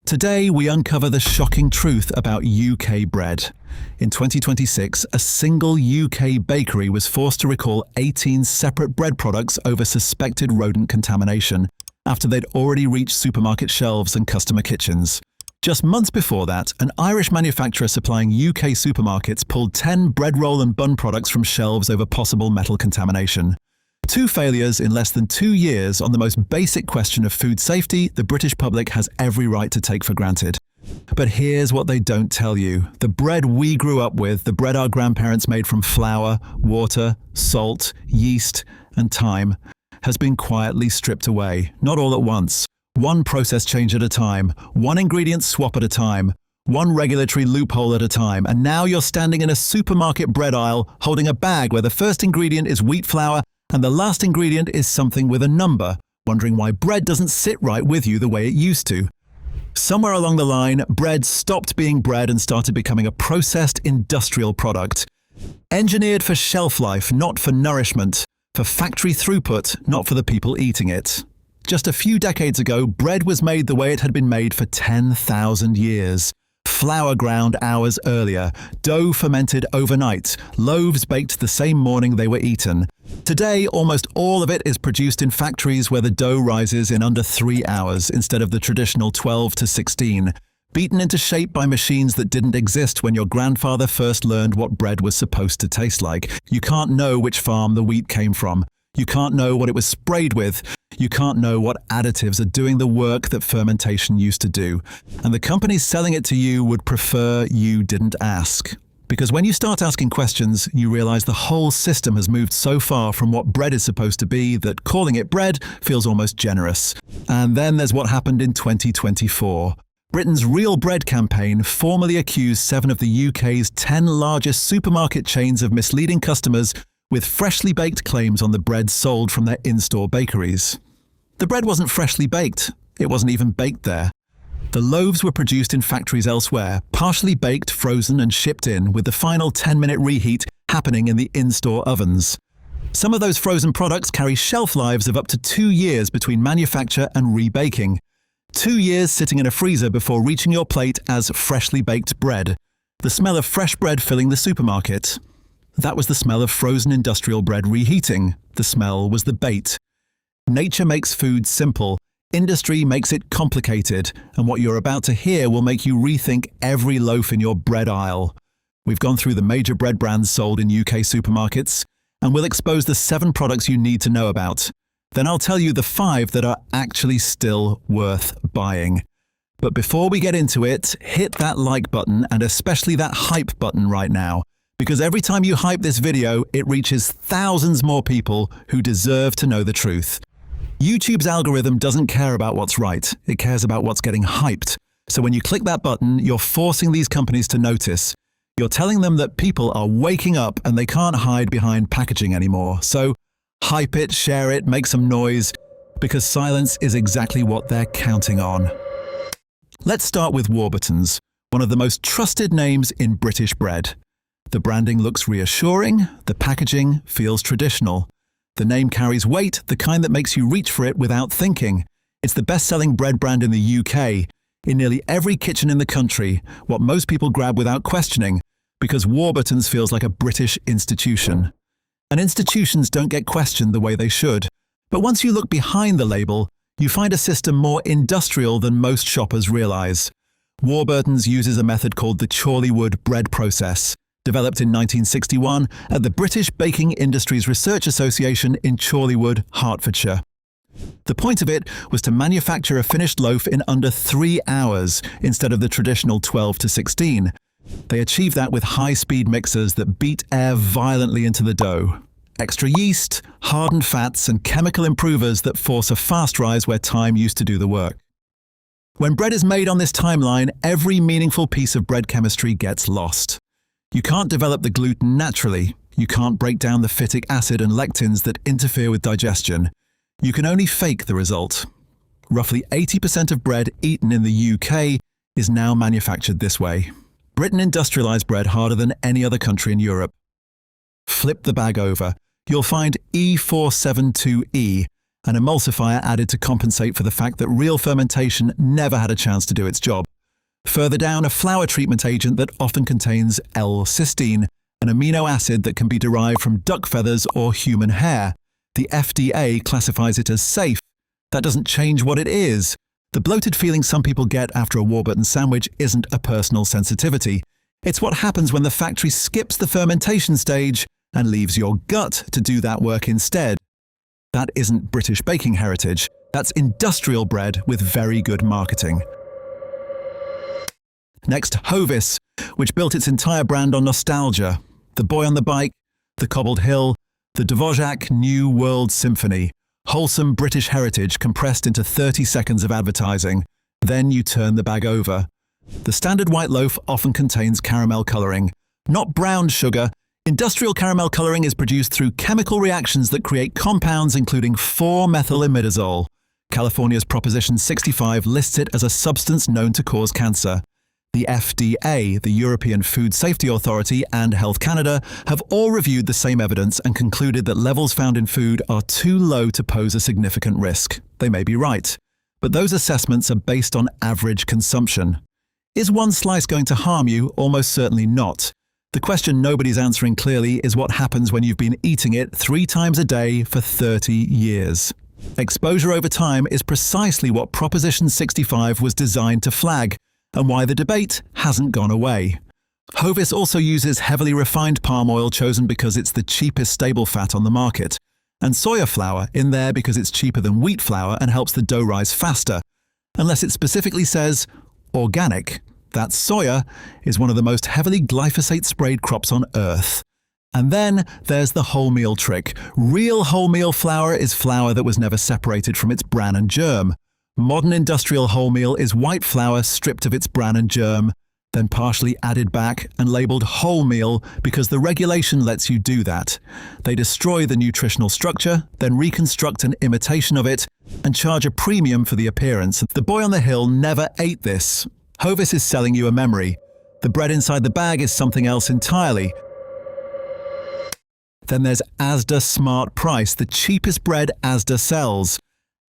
Today, we uncover the shocking truth about UK bread. In 2026, a single UK bakery was forced to recall 18 separate bread products over suspected rodent contamination, after they'd already reached supermarket shelves and customer kitchens. Just months before that, an Irish manufacturer supplying UK supermarkets pulled 10 bread roll and bun products from shelves over possible metal contamination. Two failures in less than 2 years on the most basic question of food safety the British public has every right to take for granted. But here's what they don't tell you. The bread we grew up with, the bread our grandparents made from flour, water, salt, yeast, and thyme, has been quietly stripped away, not all at once. One process change at a time, one ingredient swap at a time, one regulatory loophole at a time, and now you're standing in a supermarket bread aisle holding a bag where the first ingredient is wheat flour and the last ingredient is something with a number, wondering why bread doesn't sit right with you the way it used to. Somewhere along the line, bread stopped being bread and started becoming a processed industrial product. Engineered for shelf life, not for nourishment. For factory throughput, not for the people eating it. Just a few decades ago, bread was made the way it had been made for 10,000 years. Flour ground hours earlier, dough fermented overnight, loaves baked the same morning they were eaten. Today, almost all of it is produced in factories where the dough rises in under 3 hours instead of the traditional 12 to 16, beaten into shape by machines that didn't exist when your grandfather first learned what bread was supposed to taste like. You can't know which farm the wheat came from. You can't know what it was sprayed with. You can't know what additives are doing the work that fermentation used to do. And the companies selling it to you would prefer you didn't ask. Because when you start asking questions, you realize the whole system has moved so far from what bread is supposed to be that calling it bread feels almost generous. And then there's what happened in 2024. Britain's Real Bread campaign formally accused 7 of the UK's 10 largest supermarket chains of misleading customers with freshly baked claims on the bread sold from their in-store bakeries. The bread wasn't freshly baked. It wasn't even baked there. The loaves were produced in factories elsewhere, partially baked, frozen, and shipped in, with the final 10-minute reheat happening in the in-store ovens. Some of those frozen products carry shelf lives of up to 2 years between manufacture and rebaking. 2 years sitting in a freezer before reaching your plate as freshly baked bread. The smell of fresh bread filling the supermarket. That was the smell of frozen industrial bread reheating. The smell was the bait. Nature makes food simple. Industry makes it complicated. And what you're about to hear will make you rethink every loaf in your bread aisle. We've gone through the major bread brands sold in UK supermarkets, and we'll expose the 7 products you need to know about. Then I'll tell you the 5 that are actually still worth buying. But before we get into it, hit that like button and especially that hype button right now. Because every time you hype this video, it reaches thousands more people who deserve to know the truth. YouTube's algorithm doesn't care about what's right, it cares about what's getting hyped. So when you click that button, you're forcing these companies to notice. You're telling them that people are waking up and they can't hide behind packaging anymore. So hype it, share it, make some noise, because silence is exactly what they're counting on. Let's start with Warburton's, one of the most trusted names in British bread. The branding looks reassuring, the packaging feels traditional. The name carries weight, the kind that makes you reach for it without thinking. It's the best-selling bread brand in the UK. In nearly every kitchen in the country, what most people grab without questioning, because Warburton's feels like a British institution. And institutions don't get questioned the way they should. But once you look behind the label, you find a system more industrial than most shoppers realise. Warburton's uses a method called the Chorleywood bread process, developed in 1961 at the British Baking Industries Research Association in Chorleywood, Hertfordshire. The point of it was to manufacture a finished loaf in under 3 hours instead of the traditional 12 to 16. They achieved that with high-speed mixers that beat air violently into the dough. Extra yeast, hardened fats, and chemical improvers that force a fast rise where time used to do the work. When bread is made on this timeline, every meaningful piece of bread chemistry gets lost. You can't develop the gluten naturally. You can't break down the phytic acid and lectins that interfere with digestion. You can only fake the result. Roughly 80% of bread eaten in the UK is now manufactured this way. Britain industrialized bread harder than any other country in Europe. Flip the bag over. You'll find E472E, an emulsifier added to compensate for the fact that real fermentation never had a chance to do its job. Further down, a flour treatment agent that often contains L-cysteine, an amino acid that can be derived from duck feathers or human hair. The FDA classifies it as safe. That doesn't change what it is. The bloated feeling some people get after a Warburton sandwich isn't a personal sensitivity. It's what happens when the factory skips the fermentation stage and leaves your gut to do that work instead. That isn't British baking heritage. That's industrial bread with very good marketing. Next, Hovis, which built its entire brand on nostalgia. The boy on the bike, the cobbled hill, the Dvořák New World Symphony. Wholesome British heritage compressed into 30 seconds of advertising. Then you turn the bag over. The standard white loaf often contains caramel colouring. Not brown sugar. Industrial caramel colouring is produced through chemical reactions that create compounds including 4-methylimidazole. California's Proposition 65 lists it as a substance known to cause cancer. The FDA, the European Food Safety Authority, and Health Canada have all reviewed the same evidence and concluded that levels found in food are too low to pose a significant risk. They may be right, but those assessments are based on average consumption. Is one slice going to harm you? Almost certainly not. The question nobody's answering clearly is what happens when you've been eating it 3 times a day for 30 years. Exposure over time is precisely what Proposition 65 was designed to flag, and why the debate hasn't gone away. Hovis also uses heavily refined palm oil chosen because it's the cheapest stable fat on the market, and soya flour in there because it's cheaper than wheat flour and helps the dough rise faster, unless it specifically says organic. That soya is one of the most heavily glyphosate-sprayed crops on Earth. And then there's the wholemeal trick. Real wholemeal flour is flour that was never separated from its bran and germ. Modern industrial wholemeal is white flour stripped of its bran and germ, then partially added back and labelled wholemeal because the regulation lets you do that. They destroy the nutritional structure, then reconstruct an imitation of it, and charge a premium for the appearance. The boy on the hill never ate this. Hovis is selling you a memory. The bread inside the bag is something else entirely. Then there's Asda Smart Price, the cheapest bread Asda sells.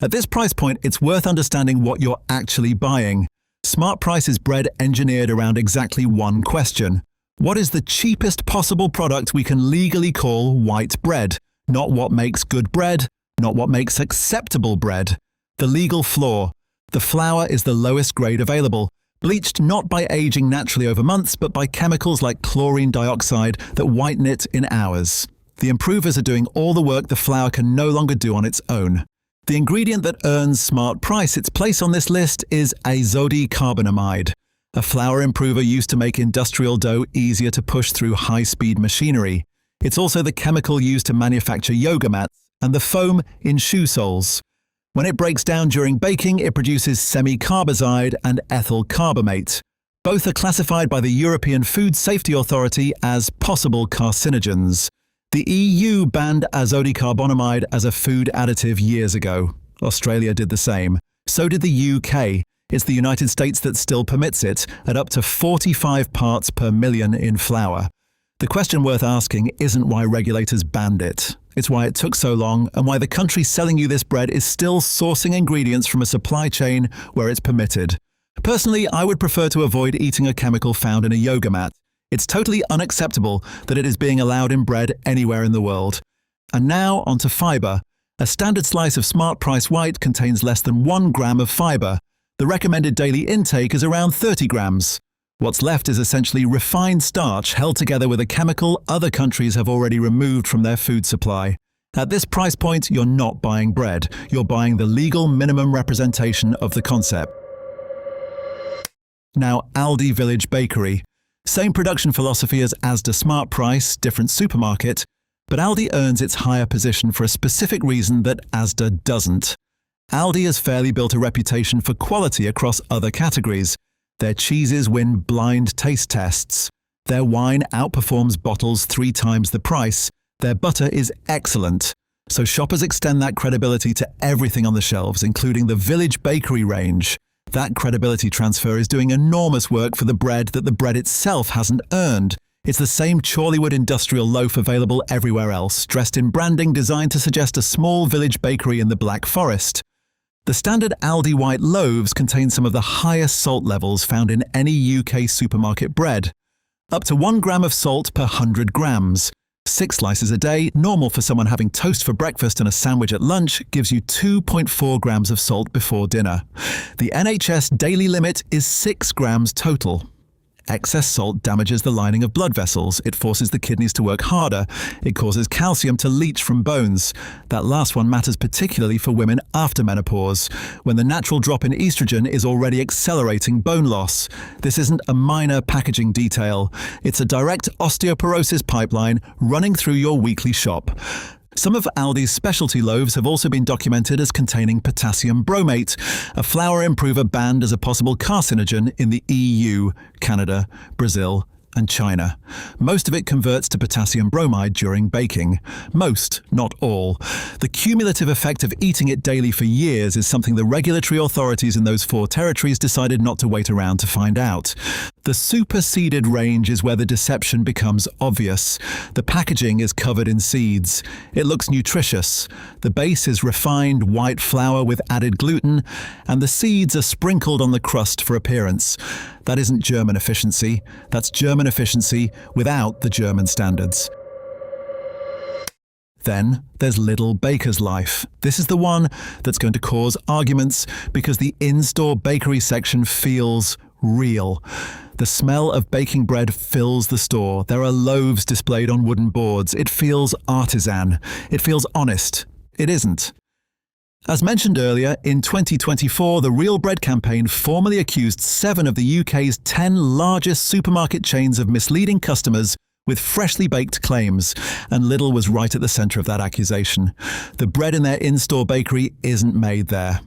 At this price point, it's worth understanding what you're actually buying. Smart Price is bread engineered around exactly one question. What is the cheapest possible product we can legally call white bread? Not what makes good bread, not what makes acceptable bread. The legal flaw. The flour is the lowest grade available, bleached not by aging naturally over months, but by chemicals like chlorine dioxide that whiten it in hours. The improvers are doing all the work the flour can no longer do on its own. The ingredient that earns Smart Price its place on this list is azodicarbonamide, a flour improver used to make industrial dough easier to push through high-speed machinery. It's also the chemical used to manufacture yoga mats and the foam in shoe soles. When it breaks down during baking, it produces semicarbazide and ethyl carbamate. Both are classified by the European Food Safety Authority as possible carcinogens. The EU banned azodicarbonamide as a food additive years ago. Australia did the same. So did the UK. It's the United States that still permits it, at up to 45 parts per million in flour. The question worth asking isn't why regulators banned it. It's why it took so long and why the country selling you this bread is still sourcing ingredients from a supply chain where it's permitted. Personally, I would prefer to avoid eating a chemical found in a yoga mat. It's totally unacceptable that it is being allowed in bread anywhere in the world. And now onto fibre. A standard slice of Smart Price White contains less than 1 gram of fibre. The recommended daily intake is around 30 grams. What's left is essentially refined starch held together with a chemical other countries have already removed from their food supply. At this price point, you're not buying bread. You're buying the legal minimum representation of the concept. Now, Aldi Village Bakery. Same production philosophy as Asda Smart Price, different supermarket, but Aldi earns its higher position for a specific reason that Asda doesn't. Aldi has fairly built a reputation for quality across other categories. Their cheeses win blind taste tests. Their wine outperforms bottles 3 times the price. Their butter is excellent. So shoppers extend that credibility to everything on the shelves, including the Village Bakery range. That credibility transfer is doing enormous work for the bread that the bread itself hasn't earned. It's the same Chorleywood industrial loaf available everywhere else, dressed in branding designed to suggest a small village bakery in the Black Forest. The standard Aldi white loaves contain some of the highest salt levels found in any UK supermarket bread. Up to 1 gram of salt per 100 grams. 6 slices a day, normal for someone having toast for breakfast and a sandwich at lunch, gives you 2.4 grams of salt before dinner. The NHS daily limit is 6 grams total. Excess salt damages the lining of blood vessels. It forces the kidneys to work harder. It causes calcium to leach from bones. That last one matters particularly for women after menopause, when the natural drop in estrogen is already accelerating bone loss. This isn't a minor packaging detail. It's a direct osteoporosis pipeline running through your weekly shop. Some of Aldi's specialty loaves have also been documented as containing potassium bromate, a flour improver banned as a possible carcinogen in the EU, Canada, Brazil, and China. Most of it converts to potassium bromide during baking. Most, not all. The cumulative effect of eating it daily for years is something the regulatory authorities in those 4 territories decided not to wait around to find out. The superseded range is where the deception becomes obvious. The packaging is covered in seeds. It looks nutritious. The base is refined white flour with added gluten, and the seeds are sprinkled on the crust for appearance. That isn't German efficiency. That's German efficiency without the German standards. Then there's Little Baker's Life. This is the one that's going to cause arguments because the in-store bakery section feels real. The smell of baking bread fills the store. There are loaves displayed on wooden boards. It feels artisan. It feels honest. It isn't. As mentioned earlier, in 2024, the Real Bread campaign formally accused 7 of the UK's 10 largest supermarket chains of misleading customers with freshly baked claims, and Lidl was right at the centre of that accusation. The bread in their in-store bakery isn't made there.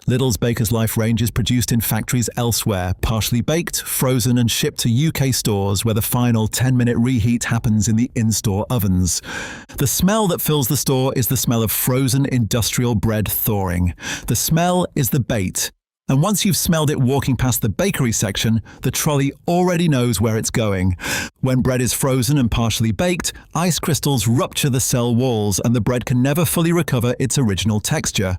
Lidl's Baker's Life range is produced in factories elsewhere, partially baked, frozen and shipped to UK stores where the final 10-minute reheat happens in the in-store ovens. The smell that fills the store is the smell of frozen industrial bread thawing. The smell is the bait. And once you've smelled it walking past the bakery section, the trolley already knows where it's going. When bread is frozen and partially baked, ice crystals rupture the cell walls and the bread can never fully recover its original texture.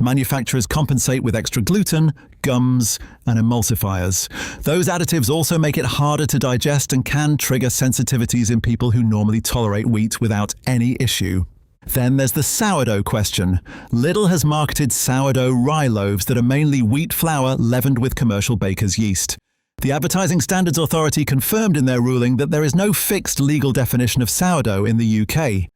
Manufacturers compensate with extra gluten, gums, and emulsifiers. Those additives also make it harder to digest and can trigger sensitivities in people who normally tolerate wheat without any issue. Then there's the sourdough question. Lidl has marketed sourdough rye loaves that are mainly wheat flour leavened with commercial baker's yeast. The Advertising Standards Authority confirmed in their ruling that there is no fixed legal definition of sourdough in the UK.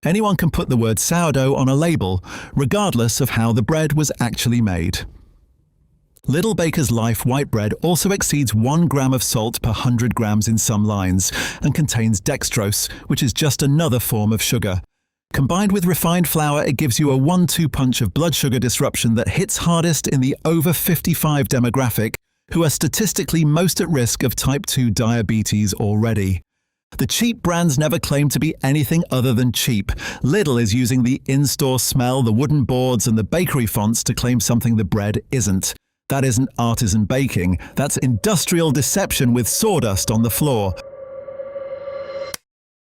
Anyone can put the word sourdough on a label, regardless of how the bread was actually made. Little Baker's Life white bread also exceeds 1 gram of salt per 100 grams in some lines, and contains dextrose, which is just another form of sugar. Combined with refined flour, it gives you a 1-2 punch of blood sugar disruption that hits hardest in the over 55 demographic, who are statistically most at risk of type 2 diabetes already. The cheap brands never claim to be anything other than cheap. Lidl is using the in-store smell, the wooden boards and the bakery fonts to claim something the bread isn't. That isn't artisan baking, that's industrial deception with sawdust on the floor.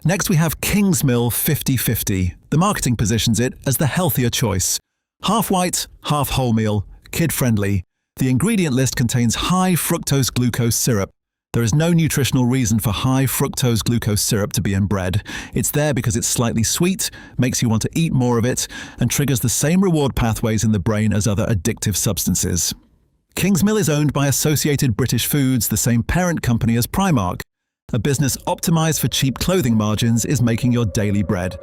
Next we have Kingsmill 50/50. The marketing positions it as the healthier choice. Half white, half wholemeal, kid-friendly. The ingredient list contains high fructose glucose syrup. There is no nutritional reason for high fructose glucose syrup to be in bread. It's there because it's slightly sweet, makes you want to eat more of it, and triggers the same reward pathways in the brain as other addictive substances. Kingsmill is owned by Associated British Foods, the same parent company as Primark. A business optimized for cheap clothing margins is making your daily bread.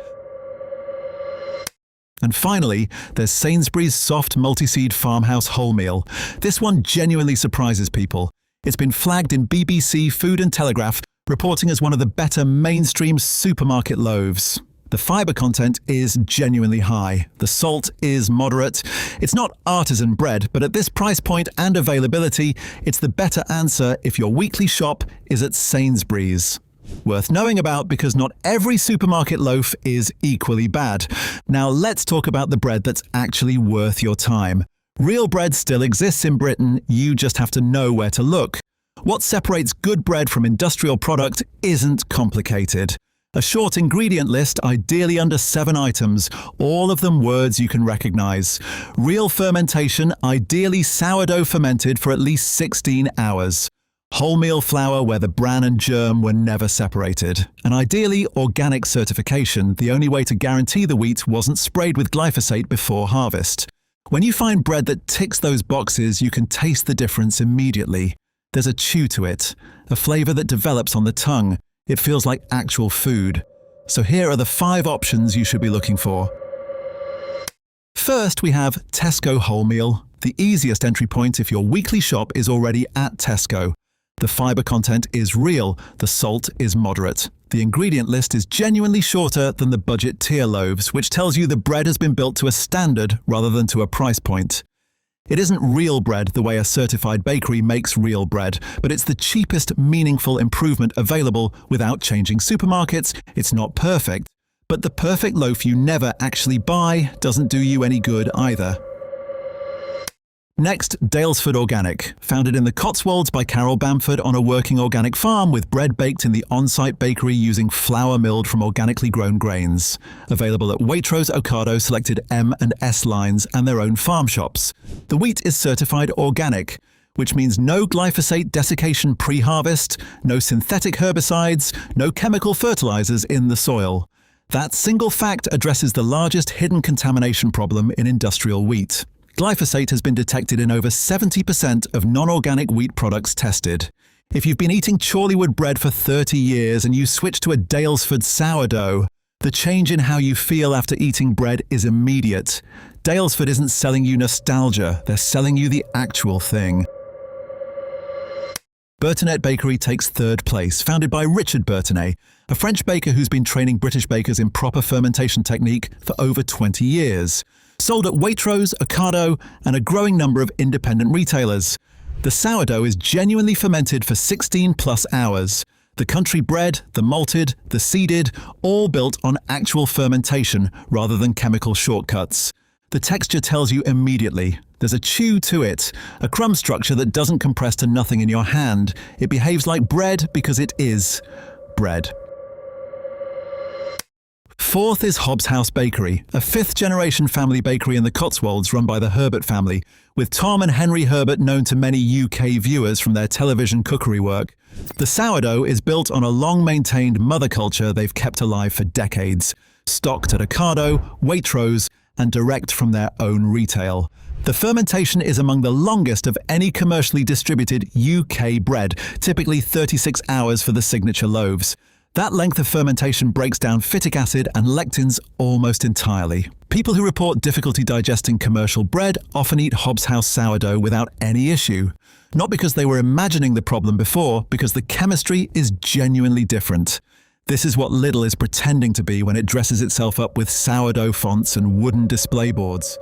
And finally, there's Sainsbury's Soft Multi-Seed Farmhouse Wholemeal. This one genuinely surprises people. It's been flagged in BBC, Food and Telegraph, reporting as one of the better mainstream supermarket loaves. The fibre content is genuinely high. The salt is moderate. It's not artisan bread, but at this price point and availability, it's the better answer if your weekly shop is at Sainsbury's. Worth knowing about because not every supermarket loaf is equally bad. Now let's talk about the bread that's actually worth your time. Real bread still exists in Britain, you just have to know where to look. What separates good bread from industrial product isn't complicated. A short ingredient list, ideally under 7 items, all of them words you can recognize. Real fermentation, ideally sourdough fermented for at least 16 hours. Wholemeal flour where the bran and germ were never separated. And ideally organic certification, the only way to guarantee the wheat wasn't sprayed with glyphosate before harvest. When you find bread that ticks those boxes, you can taste the difference immediately. There's a chew to it, a flavor that develops on the tongue. It feels like actual food. So here are the 5 options you should be looking for. First, we have Tesco wholemeal, the easiest entry point if your weekly shop is already at Tesco. The fiber content is real, the salt is moderate. The ingredient list is genuinely shorter than the budget tier loaves, which tells you the bread has been built to a standard rather than to a price point. It isn't real bread the way a certified bakery makes real bread, but it's the cheapest meaningful improvement available without changing supermarkets. It's not perfect, but the perfect loaf you never actually buy doesn't do you any good either. Next, Daylesford Organic, founded in the Cotswolds by Carol Bamford on a working organic farm with bread baked in the on-site bakery using flour milled from organically grown grains. Available at Waitrose Ocado selected M and S lines and their own farm shops. The wheat is certified organic, which means no glyphosate desiccation pre-harvest, no synthetic herbicides, no chemical fertilizers in the soil. That single fact addresses the largest hidden contamination problem in industrial wheat. Glyphosate has been detected in over 70% of non-organic wheat products tested. If you've been eating Chorleywood bread for 30 years and you switch to a Daylesford sourdough, the change in how you feel after eating bread is immediate. Daylesford isn't selling you nostalgia, they're selling you the actual thing. Bertinet Bakery takes 3rd place, founded by Richard Bertinet, a French baker who's been training British bakers in proper fermentation technique for over 20 years. Sold at Waitrose, Ocado, and a growing number of independent retailers. The sourdough is genuinely fermented for 16+ hours. The country bred, the malted, the seeded, all built on actual fermentation rather than chemical shortcuts. The texture tells you immediately. There's a chew to it, a crumb structure that doesn't compress to nothing in your hand. It behaves like bread because it is bread. 4th is Hobbs House Bakery, a 5th-generation family bakery in the Cotswolds run by the Herbert family, with Tom and Henry Herbert known to many UK viewers from their television cookery work. The sourdough is built on a long-maintained mother culture they've kept alive for decades, stocked at Ocado, Waitrose, and direct from their own retail. The fermentation is among the longest of any commercially distributed UK bread, typically 36 hours for the signature loaves. That length of fermentation breaks down phytic acid and lectins almost entirely. People who report difficulty digesting commercial bread often eat Hobbs House sourdough without any issue. Not because they were imagining the problem before, because the chemistry is genuinely different. This is what Lidl is pretending to be when it dresses itself up with sourdough fonts and wooden display boards.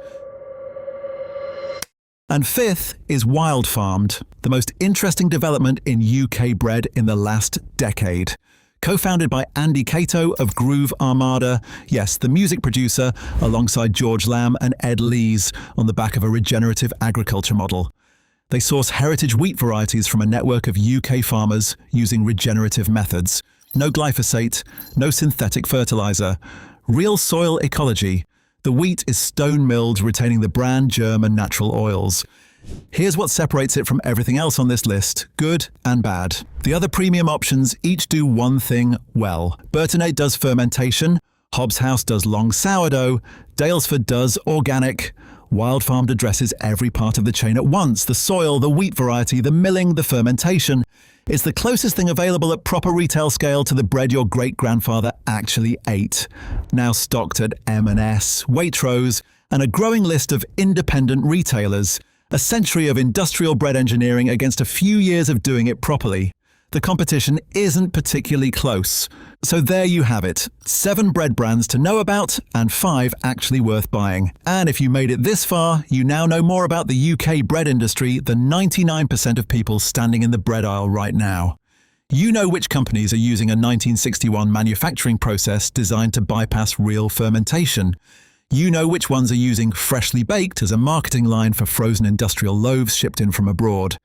And 5th is Wild Farmed, the most interesting development in UK bread in the last decade. Co-founded by Andy Cato of Groove Armada, yes, the music producer, alongside George Lamb and Ed Lees on the back of a regenerative agriculture model. They source heritage wheat varieties from a network of UK farmers using regenerative methods. No glyphosate, no synthetic fertilizer. Real soil ecology. The wheat is stone-milled, retaining the bran, germ, and natural oils. Here's what separates it from everything else on this list, good and bad. The other premium options each do one thing well. Bertinet does fermentation, Hobbs House does long sourdough, Daylesford does organic. Wild Farmed addresses every part of the chain at once, the soil, the wheat variety, the milling, the fermentation. It's the closest thing available at proper retail scale to the bread your great-grandfather actually ate. Now stocked at M&S, Waitrose, and a growing list of independent retailers. A century of industrial bread engineering against a few years of doing it properly. The competition isn't particularly close. So there you have it. 7 bread brands to know about and 5 actually worth buying. And if you made it this far, you now know more about the UK bread industry than 99% of people standing in the bread aisle right now. You know which companies are using a 1961 manufacturing process designed to bypass real fermentation. You know which ones are using freshly baked as a marketing line for frozen industrial loaves shipped in from abroad.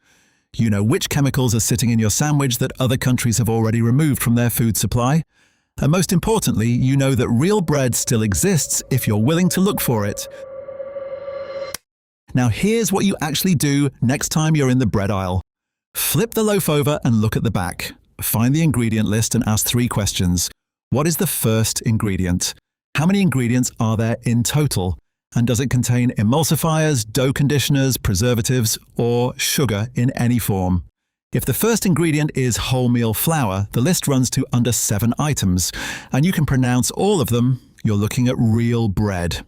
You know which chemicals are sitting in your sandwich that other countries have already removed from their food supply. And most importantly, you know that real bread still exists if you're willing to look for it. Now here's what you actually do next time you're in the bread aisle. Flip the loaf over and look at the back. Find the ingredient list and ask 3 questions. What is the first ingredient? How many ingredients are there in total? And does it contain emulsifiers, dough conditioners, preservatives, or sugar in any form? If the first ingredient is wholemeal flour, the list runs to under 7 items, and you can pronounce all of them. You're looking at real bread.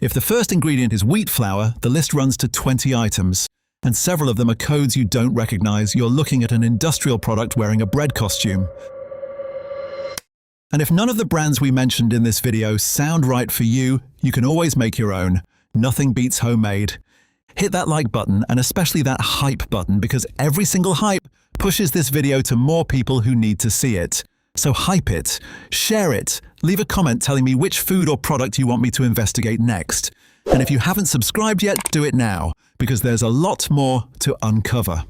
If the first ingredient is wheat flour, the list runs to 20 items, and several of them are codes you don't recognize. You're looking at an industrial product wearing a bread costume. And if none of the brands we mentioned in this video sound right for you, you can always make your own. Nothing beats homemade. Hit that like button, and especially that hype button, because every single hype pushes this video to more people who need to see it. So hype it, share it, leave a comment telling me which food or product you want me to investigate next. And if you haven't subscribed yet, do it now, because there's a lot more to uncover.